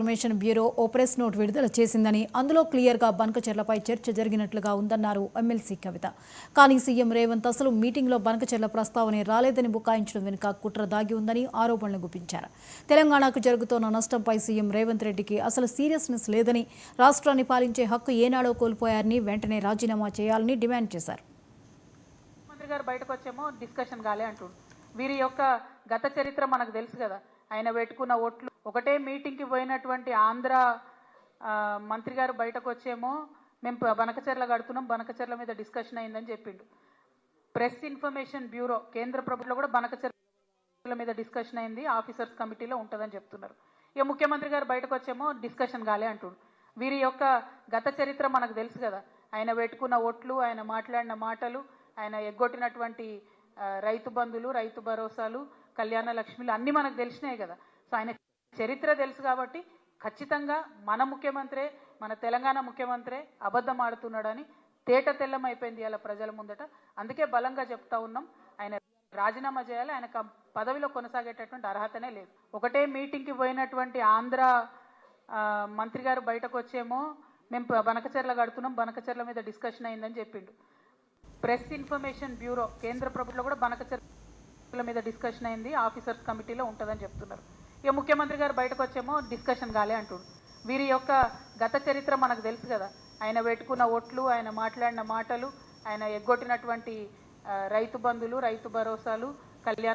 Information bureau ఓ press note విడుదల చేసిందని అందులో క్లియర్గా బనకచెర్లపై చర్చ జరిగినట్లుగా ఉందన్నారు ఎమ్మెల్సీ కవిత. కానీ సీఎం రేవంత్ అసలు మీటింగ్లో బనకచెర్ల ప్రస్తావనే రాలేదని బుకాయించడం వెనుక కుట్ర దాగి ఉందని ఆరోపణలు గుప్పించారు. తెలంగాణకు జరుగుతున్న నష్టంపై సీఎం రేవంత్ రెడ్డికి అసలు సీరియస్నెస్ లేదని, రాష్ట్రాన్ని పాలించే హక్కు ఏనాడో కోల్పోయారని, వెంటనే రాజీనామా చేయాలని డిమాండ్ చేశారు. మంత్రి గారు బయటకు వచ్చేమో డిస్కషన్ కాలే అంటుండు. వీరి యొక్క గత చరిత్ర మనకు తెలుసు కదా. ఆయన పెట్టుకున్న ఓట్లు ఒకటే మీటింగ్కి పోయినటువంటి ఆంధ్ర మంత్రి గారు బయటకు వచ్చేమో మేము బనకచెర్ల కడుతున్నాం, బనకచెర్ల మీద డిస్కషన్ అయిందని చెప్పిండు. ప్రెస్ ఇన్ఫర్మేషన్ బ్యూరో కేంద్ర ప్రభుత్వంలో కూడా బనకచెర్ల మీద డిస్కషన్ అయింది, ఆఫీసర్స్ కమిటీలో ఉంటుందని చెప్తున్నారు. ఇక ముఖ్యమంత్రి గారు బయటకు వచ్చేమో డిస్కషన్ కాలే అంటుండు. వీరి యొక్క గత చరిత్ర మనకు తెలుసు కదా. ఆయన పెట్టుకున్న ఓట్లు, ఆయన మాట్లాడిన మాటలు, ఆయన ఎగ్గొట్టినటువంటి రైతు బంధులు, రైతు భరోసాలు, కళ్యాణ లక్ష్మిలు అన్నీ మనకు తెలిసినాయి కదా. సో ఆయన చరిత్ర తెలుసు కాబట్టి ఖచ్చితంగా మన ముఖ్యమంత్రే, మన తెలంగాణ ముఖ్యమంత్రే అబద్ధం ఆడుతున్నాడని తేట తెల్లమైపోయింది అలా ప్రజల ముందట. అందుకే బలంగా చెప్తా ఉన్నాం, ఆయన రాజీనామా చేయాలి, ఆయన పదవిలో కొనసాగేటటువంటి అర్హతనే లేదు. ఒకటే మీటింగ్కి పోయినటువంటి ఆంధ్ర మంత్రి గారు బయటకు వచ్చేమో మేము బనకచెర్ల కడుతున్నాం, బనకచెర్ల మీద డిస్కషన్ అయిందని చెప్పిండు. ప్రెస్ ఇన్ఫర్మేషన్ బ్యూరో కేంద్ర ప్రభుత్వంలో కూడా బనకచెర్ల మీద డిస్కషన్ అయింది, ఆఫీసర్స్ కమిటీలో ఉంటుందని చెప్తున్నారు. ఇక ముఖ్యమంత్రి గారు బయటకు వచ్చేమో డిస్కషన్ కాలే అంటుండు. వీరి యొక్క గత చరిత్ర మనకు తెలుసు కదా. ఆయన పెట్టుకున్న ఓట్లు, ఆయన మాట్లాడిన మాటలు, ఆయన ఎగ్గొట్టినటువంటి రైతు బంధులు, రైతు భరోసాలు, కళ్యాణ